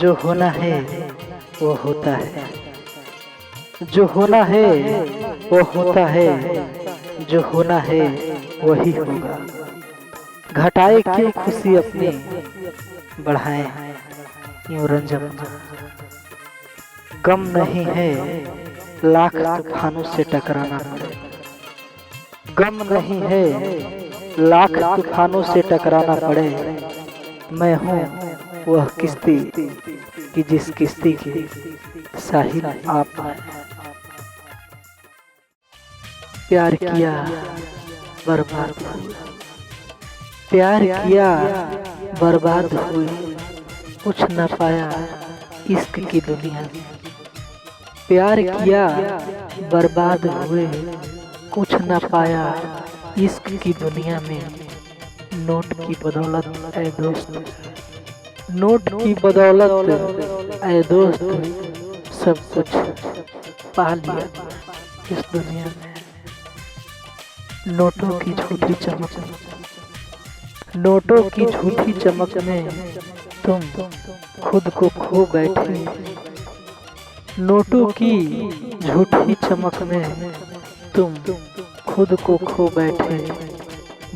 जो होना है वो होता है, जो होना है वो होता है, जो होना है वही होगा। घटाए क्यों खुशी अपनी, बढ़ाए क्यों रंज अपना। गम नहीं है लाख तूफानों से टकराना पड़े, गम नहीं है लाख तूफानों से टकराना पड़े। मैं हूँ वह किश्ती कि जिस किश्ती की साहिल आप हैं। प्यार किया बर्बाद हुए, प्यार किया बर्बाद हुए, कुछ न पाया इश्क की दुनिया में। प्यार किया बर्बाद हुए, कुछ न पाया इश्क की दुनिया में। नोट की बदौलत ऐ दोस्त, नोट की बदौलत ऐ दोस्त, सब कुछ पा लिया इस दुनिया में। नोटों की झूठी चमक, नोटों की झूठी चमक में तुम खुद को खो बैठे। नोटों की झूठी चमक में तुम खुद को खो बैठे।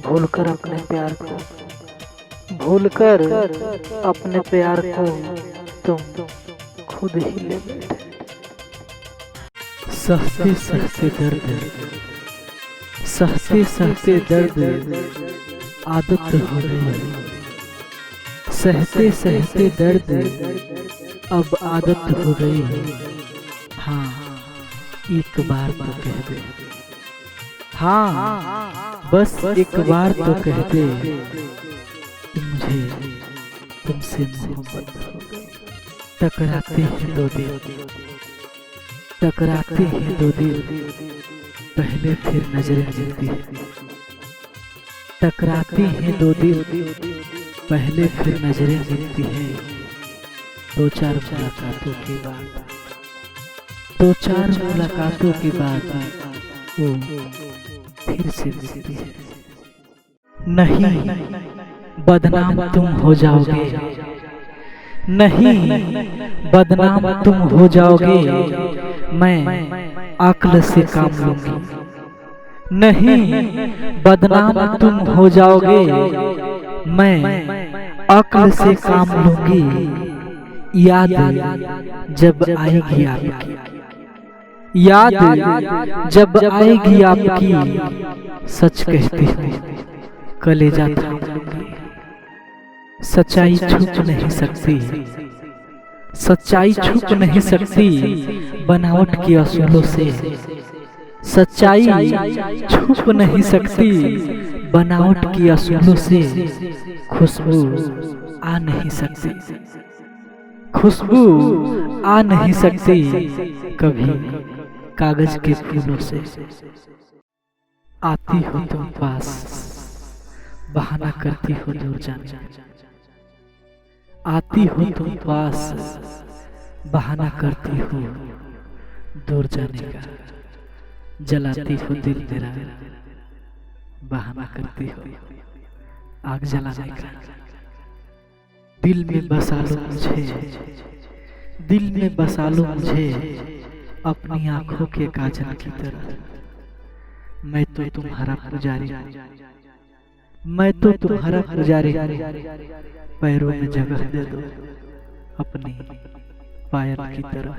भूलकर अपने प्यार को, भूलकर अपने प्यार को तुम खुद ही ले बैठे। सहते सहते दर्द, सहते सहते दर्द आदत हो गई। सहते सहते दर्द अब आदत हो गई। हाँ एक बार तो कह दे, हाँ बस एक बार तो कह दे कि मुझे तुमसे मोहब्बत हो गई। टकराते हैं दो दिल, टकराते हैं दो दिल, पहले फिर नजरें मिलती है। टकराते हैं दो दिल, पहले फिर नजरें मिलती है। दो चार मुलाकातों के बाद, दो चार मुलाकातों के बाद वो फिर से मिलती है। नहीं बदनाम तुम हो जाओगे, नहीं बदनाम तुम हो जाओगे, मैं अक्ल से काम लूंगी। नहीं बदनाम तुम हो जाओगे, मैं अक्ल से काम लूंगी। याद जब आएगी आपकी, याद जब आएगी आपकी, सच कहती हूँ कलेजा थाम लूंगी। सच्चाई छुप नहीं सकती, सच्चाई छुप नहीं सकती बनावट के असूलों से। सच्चाई छुप नहीं सकती बनावट के असूलों से। खुशबू आ नहीं सकती, खुशबू आ नहीं सकती कभी कागज के फूलों से। आती हो तुम पास, बहाना करती हो दूर जाने। आती हो तुम पास, बहाना करती हो दूर जाने का। जलाती हो दिल मेरा, बहाना करती हो आग जलाने का। दिल में बसा लो मुझे, दिल में बसा लो मुझे अपनी आंखों के काजल की तरह। मैं तो तुम्हारा पुजारी, मैं तो तुम्हारा पुजारी। पैरों में जगह दे दो अपनी पायल की तरह।